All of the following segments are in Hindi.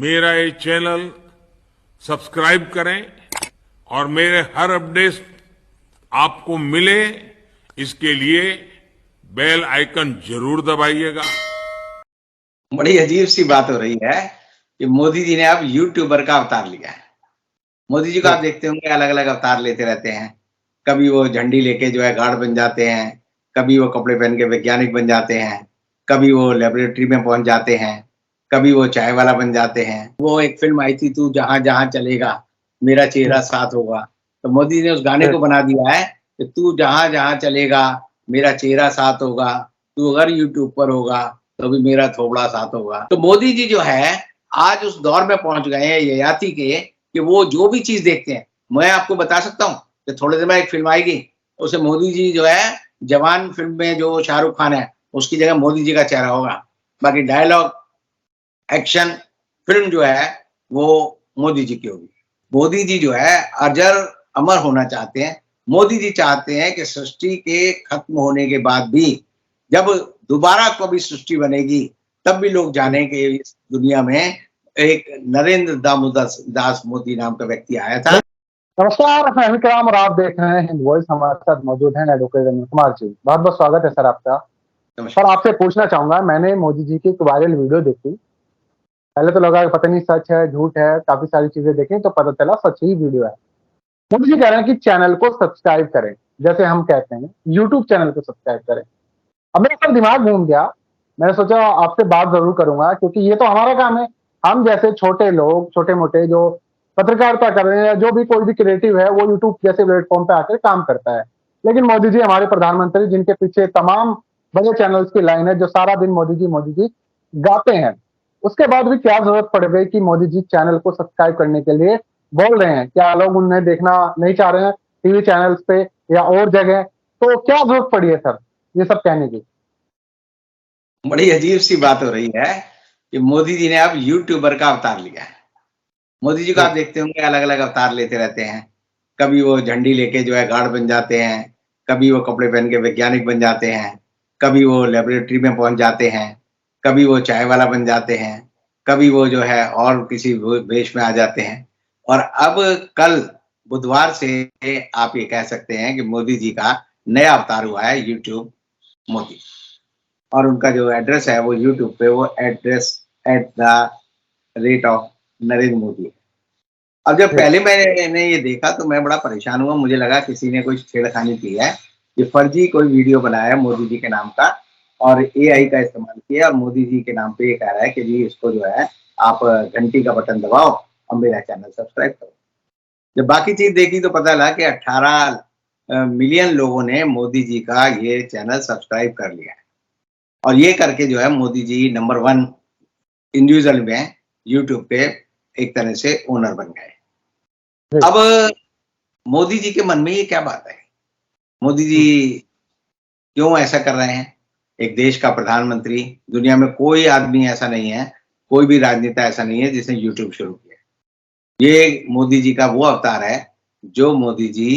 मेरा ये चैनल सब्सक्राइब करें और मेरे हर अपडेट आपको मिले इसके लिए बेल आइकन जरूर दबाइएगा। बड़ी अजीब सी बात हो रही है कि मोदी जी ने अब यूट्यूबर का अवतार लिया है। मोदी जी को आप देखते होंगे अलग अलग अवतार लेते रहते हैं। कभी वो झंडी लेके जो है गार्ड बन जाते हैं, कभी वो कपड़े पहन के वैज्ञानिक बन जाते हैं, कभी वो लेबोरेटरी में पहुंच जाते हैं, कभी वो चाय वाला बन जाते हैं। वो एक फिल्म आई थी, तू जहां जहां चलेगा मेरा चेहरा साथ होगा, तो मोदी जी ने उस गाने को बना दिया है कि तू जहां जहां चलेगा मेरा चेहरा साथ होगा, तू अगर यूट्यूब पर होगा तो भी मेरा थोबड़ा साथ होगा। तो मोदी जी जो है आज उस दौर में पहुंच गए हैं ययाति के कि वो जो भी चीज देखते हैं, मैं आपको बता सकता हूँ कि थोड़े दिन में एक फिल्म आएगी, उसे मोदी जी जो है जवान फिल्म में जो शाहरुख खान है उसकी जगह मोदी जी का चेहरा होगा। बाकी डायलॉग एक्शन फिल्म जो है वो मोदी जी की होगी। मोदी जी जो है अजर अमर होना चाहते हैं। मोदी जी चाहते हैं कि सृष्टि के खत्म होने के बाद भी जब दोबारा कभी सृष्टि बनेगी तब भी लोग जाने कि इस दुनिया में एक नरेंद्र दामोदर दास मोदी नाम का व्यक्ति आया था। नमस्कार, मैं विक्रम और आप देख रहे हैं हिंद वॉइस। हमारे साथ मौजूद हैं एडवोकेट रमेश कुमार जी। बहुत बहुत स्वागत है सर आपका। सर आपसे पूछना चाहूंगा, मैंने मोदी जी की एक वायरल वीडियो देखी। पहले तो लगा कि पता नहीं सच है झूठ है, काफी सारी चीजें देखी तो पता चला सच ही वीडियो है। मोदी जी कह रहे हैं कि चैनल को सब्सक्राइब करें, जैसे हम कहते हैं यूट्यूब चैनल को सब्सक्राइब करें। अब मेरा सर दिमाग घूम गया, मैंने सोचा आपसे बात जरूर करूंगा क्योंकि ये तो हमारा काम है। हम जैसे छोटे लोग, छोटे मोटे जो पत्रकारिता कर रहे हैं या जो भी कोई भी क्रिएटिव है वो यूट्यूब जैसे प्लेटफॉर्म पे आकर काम करता है। लेकिन मोदी जी हमारे प्रधानमंत्री, जिनके पीछे तमाम बड़े चैनल्स की लाइन है जो सारा दिन मोदी जी गाते हैं, उसके बाद भी क्या जरूरत पड़ गई कि मोदी जी चैनल को सब्सक्राइब करने के लिए बोल रहे हैं? क्या लोग उन्हें देखना नहीं चाह रहे हैं टीवी चैनल्स पे या और जगह? तो क्या जरूरत पड़ी है सर ये सब कहने की? बड़ी अजीब सी बात हो रही है कि मोदी जी ने अब यूट्यूबर का अवतार लिया है। मोदी जी को आप देखते होंगे अलग अलग अवतार लेते रहते हैं। कभी वो झंडी लेके जो है गार्ड बन जाते हैं, कभी वो कपड़े पहन के वैज्ञानिक बन जाते हैं, कभी वो लेबोरेटरी में पहुंच जाते हैं, कभी वो चाय वाला बन जाते हैं, कभी वो जो है और किसी वेश में आ जाते हैं। और अब कल बुधवार से आप ये कह सकते हैं कि मोदी जी का नया अवतार हुआ है यूट्यूब मोदी, और उनका जो एड्रेस है वो यूट्यूब पे वो एड्रेस @the नरेंद्र मोदी है। अब जब पहले मैंने ये देखा तो मैं बड़ा परेशान हुआ, मुझे लगा किसी ने कोई छेड़खानी की है, ये फर्जी कोई वीडियो बनाया है मोदी जी के नाम का और एआई का इस्तेमाल किया और मोदी जी के नाम पे ये कह रहा है कि जी इसको जो है आप घंटी का बटन दबाओ और मेरा चैनल सब्सक्राइब करो। जब बाकी चीज देखी तो पता लगा कि 18 मिलियन लोगों ने मोदी जी का ये चैनल सब्सक्राइब कर लिया है और ये करके जो है मोदी जी नंबर 1 इंडिविजुअल में यूट्यूब पे एक तरह से ओनर बन गए। अब मोदी जी के मन में ये क्या बात है? मोदी जी क्यों ऐसा कर रहे हैं? एक देश का प्रधानमंत्री, दुनिया में कोई आदमी ऐसा नहीं है, कोई भी राजनेता ऐसा नहीं है जिसने यूट्यूब शुरू किया। ये मोदी जी का वो अवतार है जो मोदी जी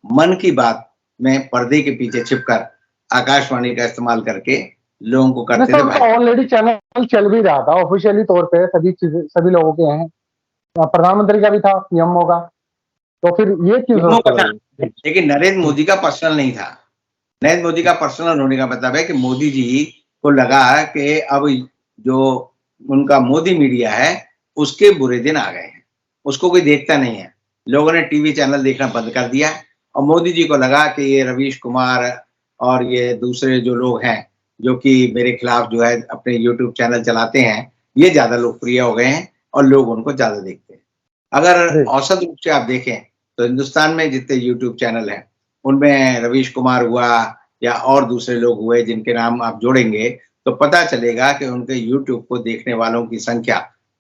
मन की बात में पर्दे के पीछे छिपकर आकाशवाणी का इस्तेमाल करके लोगों को करते थे। ऑलरेडी चैनल चल भी रहा था ऑफिशियली तौर पे, सभी लोगों के हैं, प्रधानमंत्री का भी था, पीएमओ का, तो फिर ये क्यों? लेकिन नरेंद्र मोदी का पर्सनल नहीं था। नरेंद्र मोदी का पर्सनल होने का मतलब है कि मोदी जी को लगा कि अब जो उनका मोदी मीडिया है उसके बुरे दिन आ गए हैं, उसको कोई देखता नहीं है, लोगों ने टीवी चैनल देखना बंद कर दिया और मोदी जी को लगा कि ये रवीश कुमार और ये दूसरे जो लोग हैं जो कि मेरे खिलाफ जो है अपने यूट्यूब चैनल चलाते हैं, ये ज्यादा लोकप्रिय हो गए हैं और लोग उनको ज्यादा देखते हैं। अगर औसत रूप से आप देखें तो हिंदुस्तान में जितने यूट्यूब चैनल हैं उनमें रवीश कुमार हुआ या और दूसरे लोग हुए जिनके नाम आप जोड़ेंगे तो पता चलेगा कि उनके यूट्यूब को देखने वालों की संख्या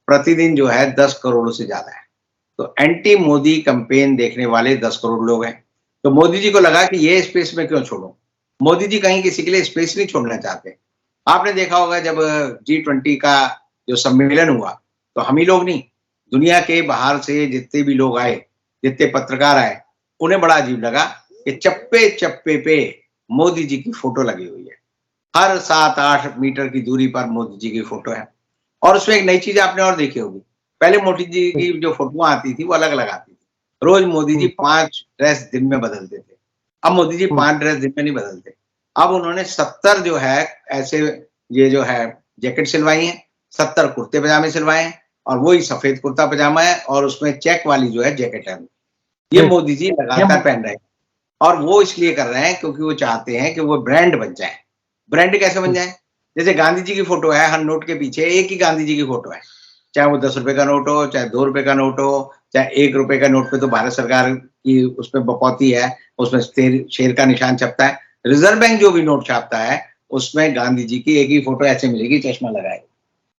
प्रतिदिन जो है 10 करोड़ से ज्यादा है। तो एंटी मोदी कैंपेन देखने वाले 10 करोड़ लोग हैं। तो मोदी जी को लगा कि ये स्पेस में क्यों छोड़ूं? मोदी जी कहीं किसी के लिए स्पेस नहीं छोड़ना चाहते। आपने देखा होगा जब G20 का जो सम्मेलन हुआ तो हम ही लोग नहीं, दुनिया के बाहर से जितने भी लोग आए, जितने पत्रकार आए, उन्हें बड़ा अजीब लगा कि चप्पे चप्पे पे मोदी जी की फोटो लगी हुई है। हर 7-8 मीटर की दूरी पर मोदी जी की फोटो है। और उसमें एक नई चीज आपने और देखी होगी, पहले मोदी जी की जो फोटो आती थी वो अलग अलग आती थी, रोज मोदी जी 5 ड्रेस दिन में बदलते थे। अब मोदी जी 5 ड्रेस दिन में नहीं बदलते, अब उन्होंने 70 जो है ऐसे ये जो है जैकेट सिलवाई है, 70 कुर्ते पजामे सिलवाए हैं, और वही सफेद कुर्ता पजामा है और उसमें चेक वाली जो है जैकेट है, ये मोदी जी लगातार पहन रहे हैं। और वो इसलिए कर रहे हैं क्योंकि वो चाहते हैं कि वो ब्रांड बन जाए। ब्रांड कैसे बन जाए? जैसे गांधी जी की फोटो है, हर नोट के पीछे एक ही गांधी जी की फोटो है, चाहे वो 10 रुपए का नोट हो, चाहे 2 रुपए का नोट हो, चाहे 1 रुपए का नोट पे तो भारत सरकार की उसमें बपौती है, उसमें शेर का निशान छपता है। रिजर्व बैंक जो भी नोट छापता है उसमें गांधी जी की एक ही फोटो ऐसे मिलेगी, चश्मा लगाए,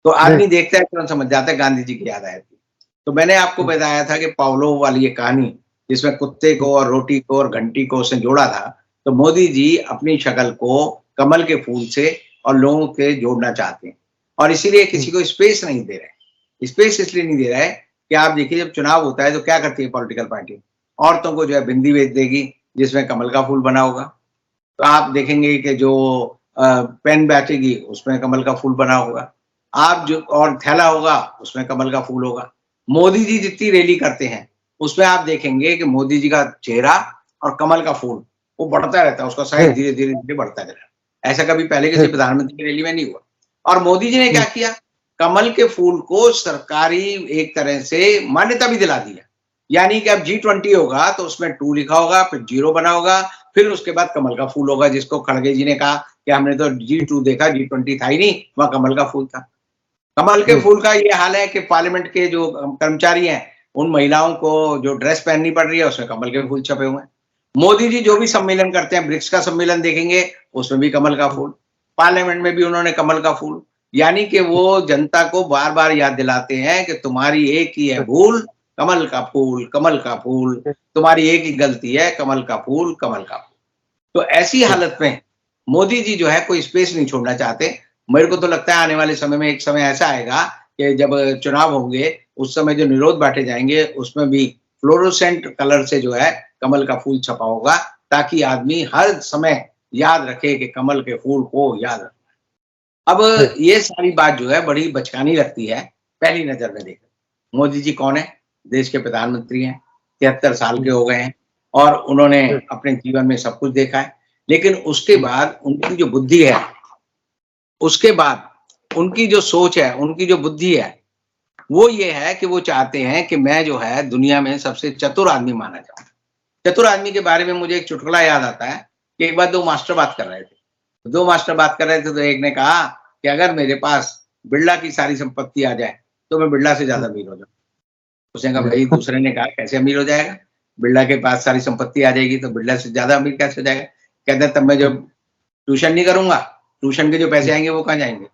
तो आदमी देखता है तुरंत समझ जाता है गांधी जी की याद आती है। तो मैंने आपको बताया था कि पावलोव वाली ये कहानी जिसमें कुत्ते को और रोटी को और घंटी को उसने जोड़ा था, तो मोदी जी अपनी शक्ल को कमल के फूल से और लोगों के जोड़ना चाहते हैं, और इसीलिए किसी को स्पेस नहीं दे रहे। स्पेस इसलिए नहीं दे रहा है कि आप देखिए जब चुनाव होता है तो क्या करती है पॉलिटिकल पार्टी, औरतों को जो है बिंदी बेच देगी जिसमें कमल का फूल बना होगा, तो आप देखेंगे कि जो पेन बेचेगी उसमें कमल का फूल बना होगा, आप जो और थैला होगा उसमें कमल का फूल होगा। मोदी जी जितनी रैली करते हैं उसमें आप देखेंगे कि मोदी जी का चेहरा और कमल का फूल वो बढ़ता रहता है, उसका साइज धीरे धीरे धीरे बढ़ता रहता है। ऐसा कभी पहले किसी प्रधानमंत्री की रैली में नहीं हुआ। और मोदी जी ने क्या किया, कमल के फूल को सरकारी एक तरह से मान्यता भी दिला दिया, यानी कि अब G20 होगा तो उसमें 2 लिखा होगा, फिर 0 बना होगा, फिर उसके बाद कमल का फूल होगा, जिसको खड़गे जी ने कहा कि हमने तो G2 देखा, G20 था ही नहीं, वहां कमल का फूल था। कमल के फूल का ये हाल है कि पार्लियामेंट के जो कर्मचारी हैं उन महिलाओं को जो ड्रेस पहननी पड़ रही है उसमें कमल के फूल छपे हुए हैं। मोदी जी जो भी सम्मेलन करते हैं, ब्रिक्स का सम्मेलन देखेंगे उसमें भी कमल का फूल, पार्लियामेंट में भी उन्होंने कमल का फूल, यानी कि वो जनता को बार बार याद दिलाते हैं कि तुम्हारी एक ही है भूल, कमल का फूल, कमल का फूल, तुम्हारी एक ही गलती है, कमल का फूल, कमल का फूल। तो ऐसी हालत में मोदी जी जो है कोई स्पेस नहीं छोड़ना चाहते। मेरे को तो लगता है आने वाले समय में एक समय ऐसा आएगा कि जब चुनाव होंगे उस समय जो निरोध बांटे जाएंगे उसमें भी फ्लोरोसेंट कलर से जो है कमल का फूल छपा होगा, ताकि आदमी हर समय याद रखे कि कमल के फूल को याद रखना। अब ये सारी बात जो है बड़ी बचकानी लगती है पहली नजर में देखकर। मोदी जी कौन है? देश के प्रधानमंत्री हैं, 73 साल के हो गए हैं और उन्होंने अपने जीवन में सब कुछ देखा है, लेकिन उसके बाद उनकी जो बुद्धि है, उसके बाद उनकी जो सोच है, उनकी जो बुद्धि है, वो ये है कि वो चाहते हैं कि मैं जो है दुनिया में सबसे चतुर आदमी माना जाऊं। चतुर आदमी के बारे में मुझे एक चुटकुला याद आता है कि एक बार 2 मास्टर बात कर रहे थे। 2 मास्टर बात कर रहे थे तो एक ने कहा कि अगर मेरे पास बिरला की सारी संपत्ति आ जाए तो मैं बिरला से ज्यादा अमीर हो जाऊं। उसने कहा भाई, दूसरे ने कहा कैसे अमीर हो जाएगा? बिरला के पास सारी संपत्ति आ जाएगी तो बिरला से ज्यादा अमीर कैसे हो जाएगा? कहते तब मैं जब ट्यूशन नहीं करूंगा, ट्यूशन के जो पैसे आएंगे वो कहाँ जाएंगे?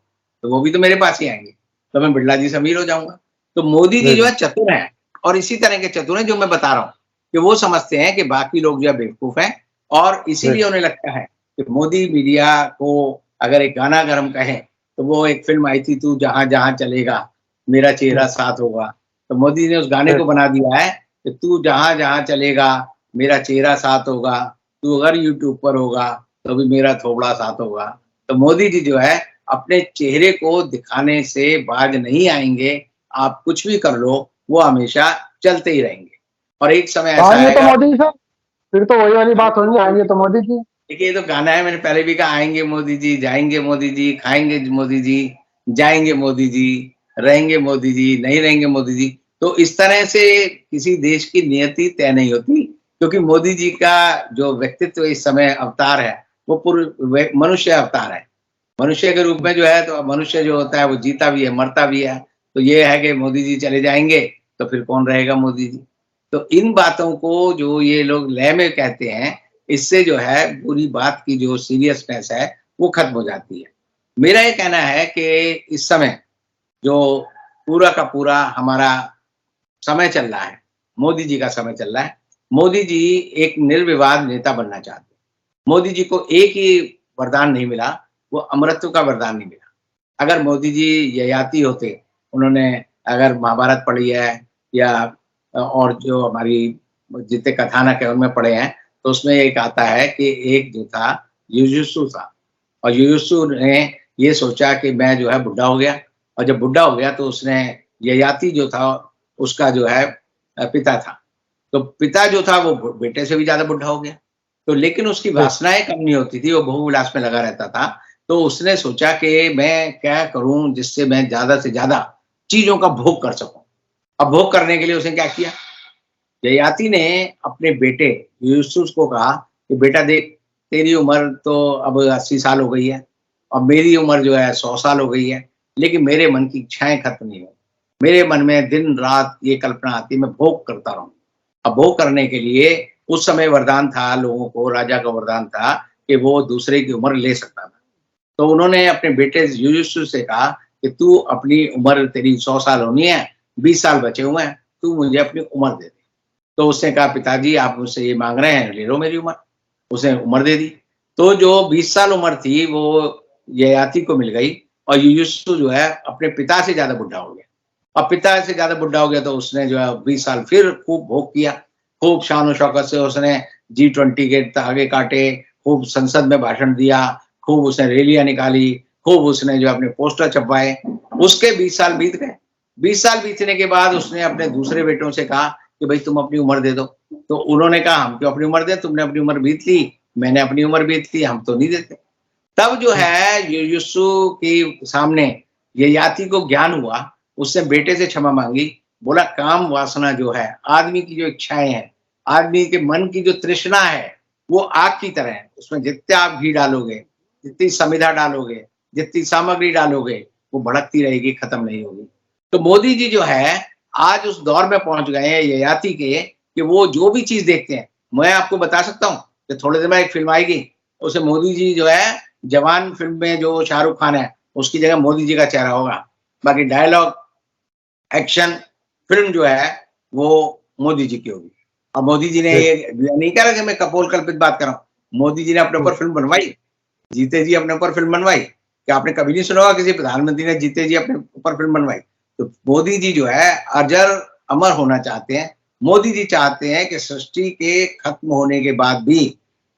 तो वो भी तो मेरे पास ही आएंगे, तो मैं बिरला जी से अमीर हो जाऊंगा। तो मोदी जी जो है चतुर है, और इसी तरह के चतुर हैं जो मैं बता रहा हूँ कि वो समझते हैं कि बाकी लोग जो है बेवकूफ हैं, और इसीलिए उन्हें लगता है कि मोदी मीडिया को अगर एक गाना अगर हम कहें तो वो एक फिल्म आई थी, तू जहां जहां चलेगा मेरा चेहरा साथ होगा, तो मोदी ने उस गाने को बना दिया है कि तू जहां जहां चलेगा मेरा चेहरा साथ होगा, तू अगर यूट्यूब पर होगा तो भी मेरा थोबड़ा साथ होगा। तो मोदी जी जो है अपने चेहरे को दिखाने से बाज नहीं आएंगे, आप कुछ भी कर लो वो हमेशा चलते ही रहेंगे। और एक समय ऐसा आएंगे तो आएगा, मोदी जी, फिर तो वही वाली बात होगी, आएंगे तो मोदी जी। देखिए ये तो गाना है, मैंने पहले भी कहा आएंगे मोदी जी, जाएंगे मोदी जी, खाएंगे मोदी जी, जाएंगे मोदी जी, रहेंगे मोदी जी, नहीं रहेंगे मोदी जी। तो इस तरह से किसी देश की नियति तय नहीं होती, क्योंकि मोदी जी का जो व्यक्तित्व इस समय अवतार है वो पूर्व मनुष्य अवतार है। मनुष्य के रूप में जो है, तो मनुष्य जो होता है वो जीता भी है, मरता भी है। तो ये है कि मोदी जी चले जाएंगे तो फिर कौन रहेगा मोदी जी? तो इन बातों को जो ये लोग लय में कहते हैं, इससे जो है पूरी बात की जो सीरियसनेस है वो खत्म हो जाती है। मेरा ये कहना है कि इस समय जो पूरा का पूरा हमारा समय चल रहा है, मोदी जी का समय चल रहा है। मोदी जी एक निर्विवाद नेता बनना चाहते हैं। मोदी जी को एक ही वरदान नहीं मिला, वो अमरत्व का वरदान नहीं मिला। अगर मोदी जी ययाति होते, उन्होंने अगर महाभारत पढ़ी है या और जो हमारी जितने कथानक है उनमें पढ़े हैं, तो उसमें एक आता है कि एक जो था युयुत्सु था, और युयुत्सु ने ये सोचा कि मैं जो है बुढ़ा हो गया, और जब बुढ़ा हो गया तो उसने ययाति जो था उसका जो है पिता था। तो पिता जो था वो बेटे से भी ज्यादा बुढ़ा हो गया। तो लेकिन उसकी वासनाएं कम नहीं होती थी, वो भोगविलास में लगा रहता था। तो उसने सोचा कि मैं क्या करूं जिससे मैं ज्यादा से ज्यादा चीजों का भोग कर सकूं। अब भोग करने के लिए उसने क्या किया, ययाति ने अपने बेटे यूसुफ को कहा कि बेटा देख, तेरी उम्र तो अब 80 साल हो गई है और मेरी उम्र जो है 100 साल हो गई है, लेकिन मेरे मन की इच्छाएं खत्म नहीं हो। मेरे मन में दिन रात ये कल्पना आती है मैं भोग करता रहूं। अब भोग करने के लिए उस समय वरदान था लोगों को, राजा का वरदान था कि वो दूसरे की उम्र ले सकता था। तो उन्होंने अपने बेटे यूसुफ से कहा कि तू अपनी उम्र, तेरी 100 साल होनी है, 20 साल बचे हुए हैं, तू मुझे अपनी उम्र दे दे। तो उसने कहा पिताजी आप मुझसे ये मांग रहे हैं, ले लो मेरी उम्र। उसने उम्र दे दी। तो जो 20 साल उम्र थी वो ययाति को मिल गई और यूसुफ जो है अपने पिता से ज्यादा बुढ़ा हो गया। अब पिता से ज्यादा बुढ़ा हो गया तो उसने जो है 20 साल फिर खूब भोग किया। खूब शान शौकत से उसने G20 के धागे काटे, खूब संसद में भाषण दिया, खूब उसने रैलियां निकाली, खूब उसने जो अपने पोस्टर छपवाए। उसके 20 साल बीत गए। 20 साल बीतने के बाद उसने अपने दूसरे बेटों से कहा कि भाई तुम अपनी उम्र दे दो। तो उन्होंने कहा हम क्यों अपनी उम्र दें, तुमने अपनी उम्र बीत ली, मैंने अपनी उम्र बीत ली, हम तो नहीं देते। तब जो है यूसुफ के सामने ययाति को ज्ञान हुआ। उसने बेटे से क्षमा मांगी, बोला काम वासना जो है, आदमी की जो इच्छाएं हैं, आदमी के मन की जो तृष्णा है, वो आग की तरह है। उसमें जितने आप घी डालोगे, जितनी समिधा डालोगे, जितनी सामग्री डालोगे, वो भड़कती रहेगी, खत्म नहीं होगी। तो मोदी जी जो है आज उस दौर में पहुंच गए हैं ययाति के कि वो जो भी चीज देखते हैं, मैं आपको बता सकता हूँ कि थोड़े दिन में एक फिल्म आएगी, उसे मोदी जी जो है जवान फिल्म में जो शाहरुख खान है उसकी जगह मोदी जी का चेहरा होगा। बाकी डायलॉग, एक्शन, फिल्म जो है वो मोदी जी की होगी। अब मोदी जी ने ये नहीं कहा कि मैं कपोल कल्पित बात कर रहा हूँ। मोदी जी ने अपने ऊपर फिल्म बनवाई, जीते जी अपने ऊपर फिल्म बनवाई। क्या आपने कभी नहीं सुना होगा किसी प्रधानमंत्री ने जीते जी अपने ऊपर फिल्म बनवाई? तो मोदी जी जो है अजर अमर होना चाहते हैं। मोदी जी चाहते हैं कि सृष्टि के खत्म होने के बाद भी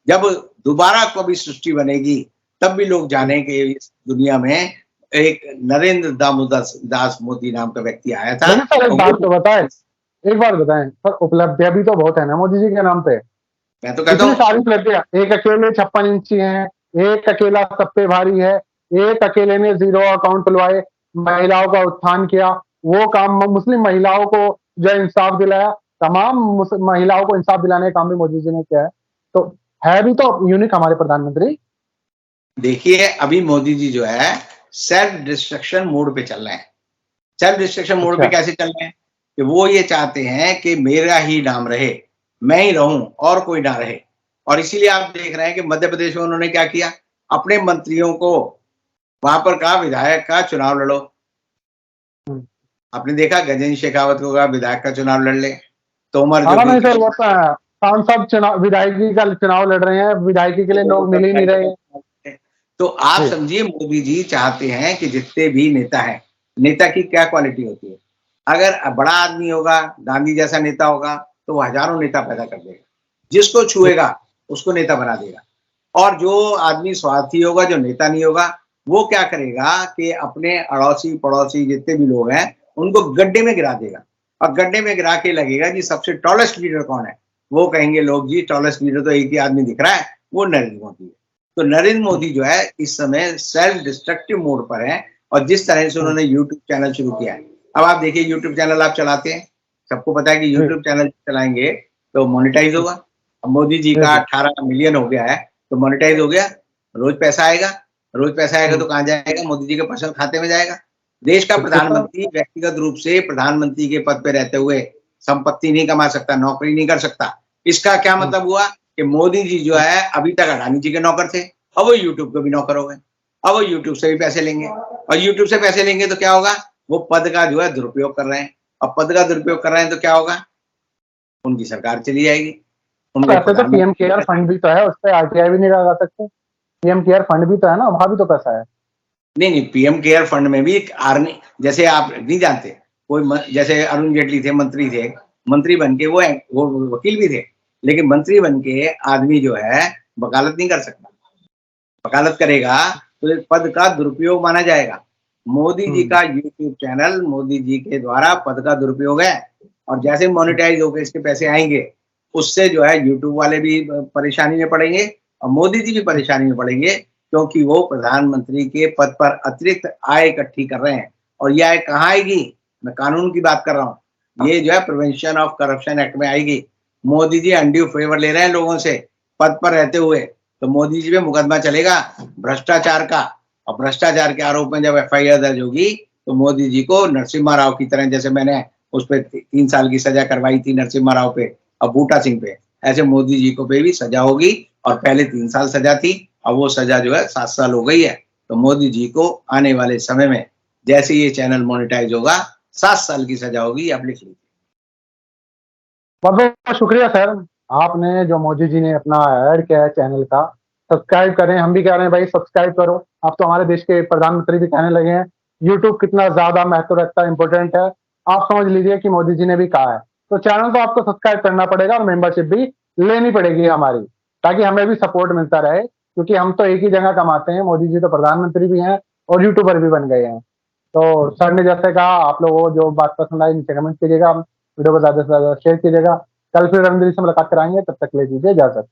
जब दोबारा कभी सृष्टि बनेगी तब भी लोग जाने कि इस दुनिया में एक नरेंद्र दामोदर दास मोदी नाम का व्यक्ति आया था। लेकिन सर एक बात तो बताएं, एक बात बताएं सर, उपलब्धियां भी तो बहुत है ना मोदी जी के नाम पे। मैं तो कहता इतनी हूँ सारी उपलब्धियां, एक अकेले 56 इंची हैं, एक अकेला सब पे भारी है, एक अकेले ने जीरो अकाउंट खुलवाए, महिलाओं का उत्थान किया, वो काम मुस्लिम महिलाओं को जो इंसाफ दिलाया, तमाम महिलाओं को इंसाफ दिलाने का काम भी मोदी जी ने किया है। तो है भी तो यूनिक हमारे प्रधानमंत्री। देखिए अभी मोदी जी जो है सेल्फ डिस्ट्रक्शन मोड पे चल रहे हैं। सेल्फ डिस्ट्रक्शन मोड पे कैसे चल रहे हैं कि वो ये चाहते हैं कि मेरा ही नाम रहे, मैं ही रहूं और कोई ना रहे। और इसीलिए आप देख रहे हैं कि मध्य प्रदेश में उन्होंने क्या किया, अपने मंत्रियों को वहां पर कहा विधायक का चुनाव लड़ो। आपने देखा गजेंद्र शेखावत को कहा विधायक का चुनाव लड़ ले। तोमर जो नहीं सर, वो सांसद चुनाव, विधायकी का चुनाव लड़ रहे हैं, विधायकी के लिए लोग मिल ही नहीं रहे हैं। तो आप समझिए मोदी जी चाहते हैं कि जितने भी नेता हैं, नेता की क्या क्वालिटी होती है, अगर बड़ा आदमी होगा, गांधी जैसा नेता होगा तो वो हजारों नेता पैदा कर देगा, जिसको छुएगा उसको नेता बना देगा। और जो आदमी स्वार्थी होगा, जो नेता नहीं होगा, वो क्या करेगा कि अपने अड़ोसी पड़ोसी जितने भी लोग हैं उनको गड्ढे में गिरा देगा। और गड्ढे में गिरा के लगेगा जी सबसे टॉलेस्ट लीडर कौन है, वो कहेंगे लोग जी टॉलेस्ट लीडर तो एक ही आदमी दिख रहा है, वो नरेंद्र मोदी है। तो नरेंद्र मोदी जो है इस समय सेल्फ डिस्ट्रक्टिव मोड पर है। और जिस तरह से उन्होंने यूट्यूब चैनल शुरू किया है, अब आप देखिए यूट्यूब चैनल आप चलाते हैं, सबको पता है कि यूट्यूब चैनल चलाएंगे तो मोनेटाइज होगा। अब मोदी जी का 18 मिलियन हो गया है तो मोनेटाइज हो गया, रोज पैसा आएगा। रोज पैसा आएगा तो कहाँ जाएगा? मोदी जी के पर्सनल खाते में जाएगा। देश का प्रधानमंत्री व्यक्तिगत रूप से प्रधानमंत्री के पद पे रहते हुए संपत्ति नहीं कमा सकता, नौकरी नहीं कर सकता। इसका क्या मतलब हुआ कि मोदी जी जो है अभी तक अडानी जी के नौकर थे, अब वो यूट्यूब के भी नौकर हो गए। अब वो यूट्यूब से भी पैसे लेंगे और यूट्यूब से पैसे लेंगे तो क्या होगा, वो पद का जो है दुरुपयोग कर रहे हैं। अब पद का दुरुपयोग कर रहे हैं तो क्या होगा, उनकी सरकार चली जाएगी। पैसे तो पीएम केयर फंड भी तो है, उस पर आरटीआई भी नहीं लगा सकते। पीएम केयर फंड भी तो है ना, वहां भी तो पैसा है। नहीं, पीएम केयर फंड में भी आर्मी, जैसे आप नहीं जानते, कोई जैसे अरुण जेटली थे, मंत्री थे, मंत्री बन के वो वकील भी थे, लेकिन मंत्री बन के आदमी जो है वकालत नहीं कर सकता। वकालत करेगा तो एक पद का दुरुपयोग माना जाएगा। मोदी जी का यूट्यूब चैनल मोदी जी के द्वारा पद का दुरुपयोग है, और जैसे मोनेटाइज होकर इसके पैसे आएंगे, उससे जो है यूट्यूब वाले भी परेशानी में पड़ेंगे और मोदी जी भी परेशानी में पड़ेंगे, क्योंकि वो प्रधानमंत्री के पद पर अतिरिक्त आय इकट्ठी कर रहे हैं। और ये आय कहाँ आएगी? मैं कानून की बात कर रहा हूँ। ये जो है प्रिवेंशन ऑफ करप्शन एक्ट में आएगी। मोदी जी अनड्यू फेवर ले रहे हैं लोगों से पद पर रहते हुए, तो मोदी जी पे मुकदमा चलेगा भ्रष्टाचार का, और भ्रष्टाचार के आरोप में जब एफआईआर दर्ज होगी तो मोदी जी को नरसिम्हा राव की तरह, जैसे मैंने उस पर 3 साल की सजा करवाई थी नरसिम्हा राव पे और बूटा सिंह पे, ऐसे मोदी जी को पे भी सजा होगी। और पहले 3 साल सजा थी, अब वो सजा जो है 7 साल हो गई है। तो मोदी जी को आने वाले समय में जैसे ये चैनल मोनेटाइज होगा 7 साल की सजा होगी, आप लिख लीजिए। बहुत बहुत शुक्रिया सर, आपने जो मोदी जी ने अपना ऐड किया है चैनल का, सब्सक्राइब करें। हम भी कह रहे हैं भाई सब्सक्राइब करो। अब तो हमारे देश के प्रधानमंत्री भी कहने लगे हैं यूट्यूब कितना ज्यादा महत्व रखता है, इंपॉर्टेंट है। आप समझ लीजिए कि मोदी जी ने भी कहा है, तो चैनल को आपको सब्सक्राइब करना पड़ेगा और मेंबरशिप भी लेनी पड़ेगी हमारी, ताकि हमें भी सपोर्ट मिलता रहे, क्योंकि हम तो एक ही जगह कमाते हैं। मोदी जी तो प्रधानमंत्री भी हैं और यूट्यूबर भी बन गए हैं। तो सर ने जैसे कहा, आप लोगों को जो बात पसंद आई नीचे कमेंट कीजिएगा, वीडियो को ज्यादा से ज्यादा शेयर कीजिएगा। कल फिर रणवीर से मुलाकात कराएंगे, तब तक ले दीजिए इजाजत।